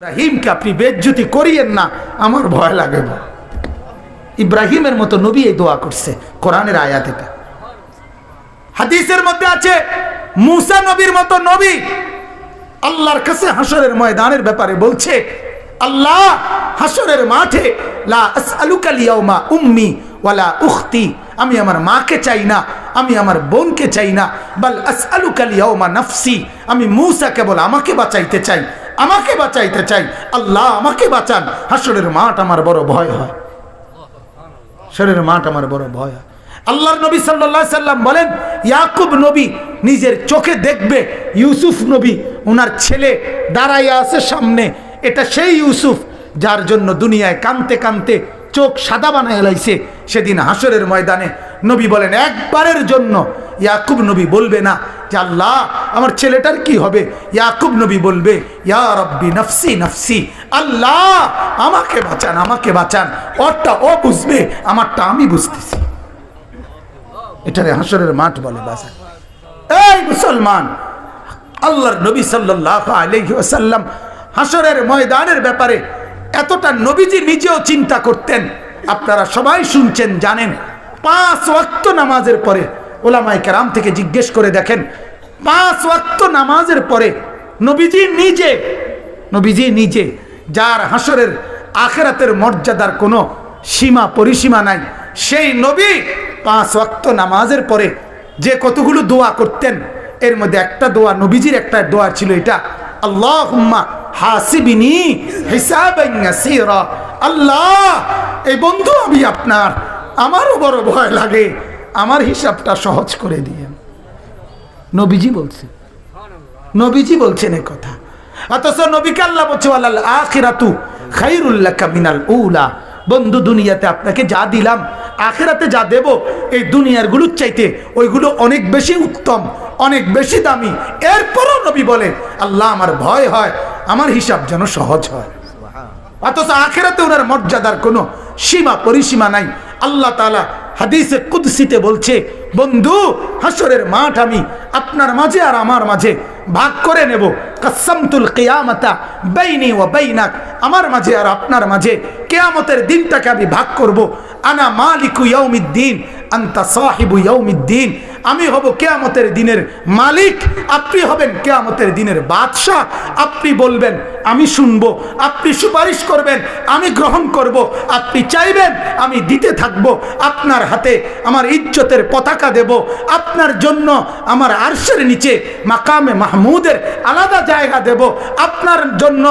ইব্রাহিমকে আপনি বেজ্জতি করিয়েন না, আমার ভয় লাগে। ইব্রাহিমের মতো নবী এই দোয়া করছে, কোরআনের আয়াত এটা। হাদিসের মধ্যে আছে মুসা নবীর মতো নবী আল্লাহর কাছে হাসরের ময়দানের ব্যাপারে বলছে, আল্লাহ হাসরের মাঠে লা আসআলুকা লিয়াউমা উম্মি ওয়ালা উখতি, আমি আমার মাকে চাই না, আমি আমার বোনকে চাই না, বাল আসআলুকা লিয়াউমা নাফসি, আমি মুসা কেবল আমাকে বাঁচাইতে চাই, আমাকে বাঁচাইতে চাই। আল্লাহ আমাকে বাঁচান, হাসরের মাঠ আমার বড় ভয় হয়, হাসরের মাঠ আমার বড় ভয় হয়। আল্লাহর নবী সাল্লাল্লাহু আলাইহি সাল্লাম বলেন, ইয়াকুব নবী নিজের চোখে দেখবে ইউসুফ নবী ওনার ছেলে দাঁড়াইয়া আছে সামনে, এটা সেই ইউসুফ যার জন্য দুনিয়ায় কানতে কানতে চোখ সাদা বানায় লাইছে। সেদিন হাসরের ময়দানে নবী বলেন, একবারের জন্য ইয়াকুব নবী বলবে না যে আল্লাহ আমার ছেলেটার কি হবে, ইয়াকুব নবী বলবে ইয়া রব্বি নফসি নফসি, আল্লাহ আমাকে বাঁচান, আমাকে বাঁচান। ওরটা ও বুঝবে, আমারটা আমি বুঝতেছি। এটারে হাসরের মাঠ বলে। বাঁচান এই মুসলমান, আল্লাহর নবী সাল্লাল্লাহু আলাইহি ওয়াসাল্লাম হাসরের ময়দানের ব্যাপারে এতটা নবীজি নিজেও চিন্তা করতেন। আপনারা সবাই শুনছেন, জানেন, 5 ওয়াক্ত নামাজের পরে ওলামায়ে কেরাম থেকে জিজ্ঞেস করে দেখেন, 5 ওয়াক্ত নামাজের পরে নবীজি নিজে যার হাসরের আখিরাতের মর্যাদার কোনো সীমা পরিসীমা নাই, সেই নবী 5 ওয়াক্ত নামাজের পরে যে কতগুলো দোয়া করতেন, এর মধ্যে একটা দোয়া, নবীজির একটা দোয়া ছিল এটা, আল্লাহুম্মা হাসিবিনি হিসাবান ইয়াসীরা, আল্লাহ এই বন্ধু আমি আপনার, আমারও বড় ভয় লাগে, আমার হিসাবটা সহজ করে দিয়েন। নবীজি বলছেন এই কথা। অথচ নবীকে আল্লাহ বলছে ওয়ালাল আখিরাতু খায়রুল লাকা মিনাল উলা, বন্ধু দুনিয়াতে আপনাকে যা দিলাম, আখিরাতে যা দেব, এই দুনিয়ার গুলোর চাইতে ওইগুলো অনেক বেশি উত্তম, অনেক বেশি দামি। এরপরও নবী বলেন, আল্লাহ আমার ভয় হয় আমার হিসাব যেন সহজ হয়। অথচ আখিরাতে ওনার মর্যাদার কোনো সীমা পরিসীমা নাই। আল্লাহ তাআলা হাদিসে কুদসিতে বলছে, বন্ধু হাসরের মাঠ আমি আপনার মাঝে আর আমার মাঝে ভাগ করে নেব, কাসামতুল কিয়ামাতা বাইনি ওয়া বাইনাক, আমার মাঝে আর আপনার মাঝে কিয়ামতের দিনটাকে আমি ভাগ করব। আনা মালিকু ইয়াউমিদ্দিন আনতা সাহিবু ইয়াউমিদ্দিন, আমি হব কিয়ামতের দিনের মালিক, আপনি হবেন কিয়ামতের দিনের বাদশা। আপনি বলবেন আমি শুনবো, আপনি সুপারিশ করবেন আমি গ্রহণ করব, আপনি চাইবেন আমি দিতে থাকব। আপনার হাতে আমার ইজ্জতের পতাকা দেব, আপনার জন্য আমার আরশের নিচে মাকামে মাহমুদের আলাদা জায়গা দেব, আপনার জন্য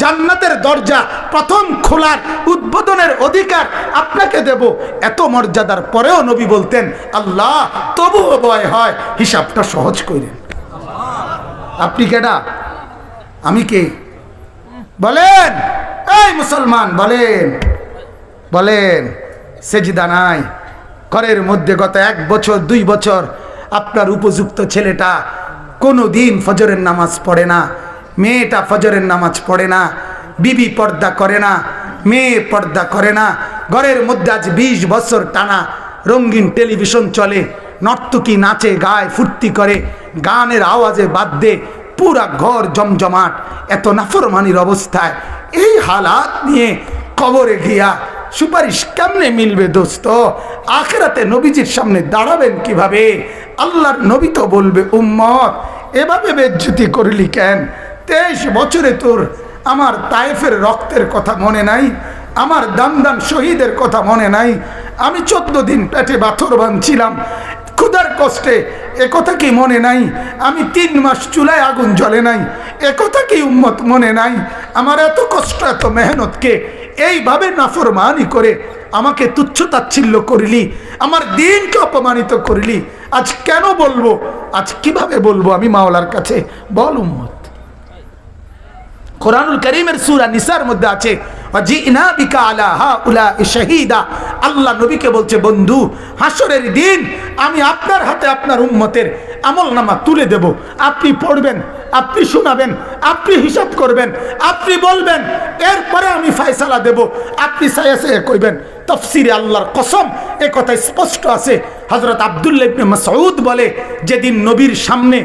জান্নাতের দরজা প্রথম খোলার উদ্বোধনের অধিকার আপনাকে দেব। এত মর্যাদার পরেও নবী বলতেন, আল্লাহ তবুও ভয় হয়, হিসাবটা সহজ করেন। আপনি কেডা, আমি কে? বলেন এই মুসলমান, বলেন সেজদা নাই ঘরের মধ্যে গত 1 বছর 2 বছর আপনার উপযুক্ত ছেলেটা কোনো দিন ফজরের নামাজ পড়ে না, মেয়েটা ফজরের নামাজ পড়ে না, বিবি পর্দা করে না, মেয়ে পর্দা করে না, ঘরের মধ্যে আজ 20 বছর টানা রঙিন টেলিভিশন চলে, নর্তকী নাচে গায় ফুর্তি করে, গানের আওয়াজে বাদ্যে পুরা ঘর জমজমাট, এত নাফরমানির অবস্থায় এই হালাত নিয়ে কবরে গিয়া সুপারিশ কেমনে মিলবে দোস্ত? আখিরাতে নবীজির সামনে দাঁড়াবেন কিভাবে? আল্লাহর নবী তো বলবে, উম্মত এভাবে বেজ্জতি করলি কেন? 23 বছরে তোর আমার তায়েফের রক্তের কথা মনে নাই, আমার দামদান শহীদের কথা মনে নাই, আমি 14 দিন পেটে পাথর বাঁধছিলাম ক্ষুধার কষ্টে, একথা কি মনে নাই? আমি 3 মাস চুলায় আগুন জ্বলে নাই, একথা কি উম্মত মনে নাই? আমার এত কষ্ট এত মেহনতকে এইভাবে নাফরমানি করে আমাকে তুচ্ছ তাচ্ছিল্য করলি, আমার দিনকে অপমানিত করলি, আজ কেন বলবো, আজ কিভাবে বলবো আমি মাওলার কাছে? বল উম্মত। কোরআনুল কারীমের সূরা নিসার মধ্যে আছে, ওয়াজিনা বিকা আলা হাউলাই শাহীদা, আল্লাহ নবীকে বলছে, বন্ধু হাসরের দিন আমি আপনার হাতে আপনার উম্মতের আমলনামা তুলে দেব, আপনি পড়বেন, আপনি শোনাবেন, আপনি হিসাব করবেন, আপনি বলবেন, এরপরে আমি ফয়সালা দেব। আপনি সায়া সায়া কইবেন। তাফসীরে আল্লাহর কসম এ কথা স্পষ্ট আছে। হযরত আব্দুল্লাহ ইবনে মাসউদ বলে, যেদিন নবীর সামনে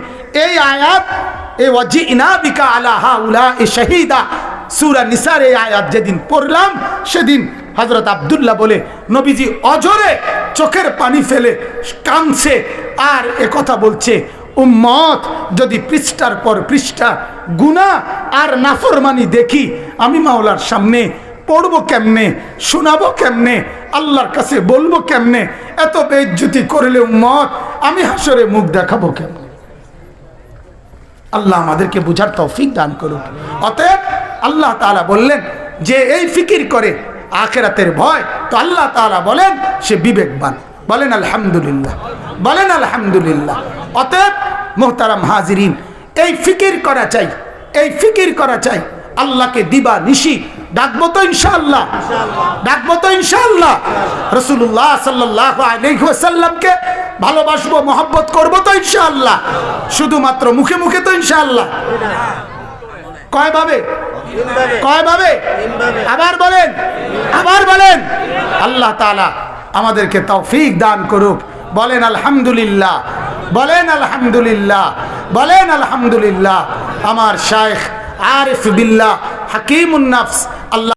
এই আয়াত, এ ওয়াজিনা বিকা আলা হাউলাই শাহীদা সূরা নিসার এই আয়াত যেদিন পড়লাম সেদিন হযরত আব্দুল্লাহ বলে নবীজি অঝরে চোখের পানি ফেলে কাঁদছে আর কথা বলছে, উম্মত যদি পৃষ্ঠার পর পৃষ্ঠা গুনাহ আর নাফরমানি দেখি আমি মাওলার সামনে পড়বো কেমনে, শোনাবো কেমনে, আল্লাহর কাছে বলবো কেমনে? এত বেইজ্জতি করলে উম্মত আমি হাসরে মুখ দেখাবো কেমনে? আল্লাহ আমাদেরকে বুঝার তৌফিক দান করুন। অতএব আল্লাহ তাআলা বললেন যে এই ফিকির করে আখিরাতের ভয়, তো আল্লাহ তাআলা বলেন সে বিবেকবান। বলেন আলহামদুলিল্লাহ, বলেন আলহামদুলিল্লাহ। অতএব মোহতারাম হাজিরিন, এই ফিকির করা চাই, এই ফিকির করা চাই। আল্লাহকে দিবা নিশি ডাকবো তো ইনশাআল্লাহ, ডাকবো তো ইনশাআল্লাহ। রাসূলুল্লাহ সাল্লাল্লাহু আলাইহি ওয়াসাল্লামকে ভালোবাসবো, মহব্বত করবো তো ইনশাআল্লাহ। শুধুমাত্র মুখে মুখে তো ইনশাআল্লাহ। কয় ভাবে? কয় ভাবে? আবার বলেন, আবার বলেন। আল্লাহ তাআলা আমাদেরকে তৌফিক দান করুক। বলেন আলহামদুলিল্লাহ, বলেন আলহামদুলিল্লাহ, বলেন আলহামদুলিল্লাহ। আমার শাইখ আরিফ বিল্লাহ হাকিমুন নফস আল্লাহ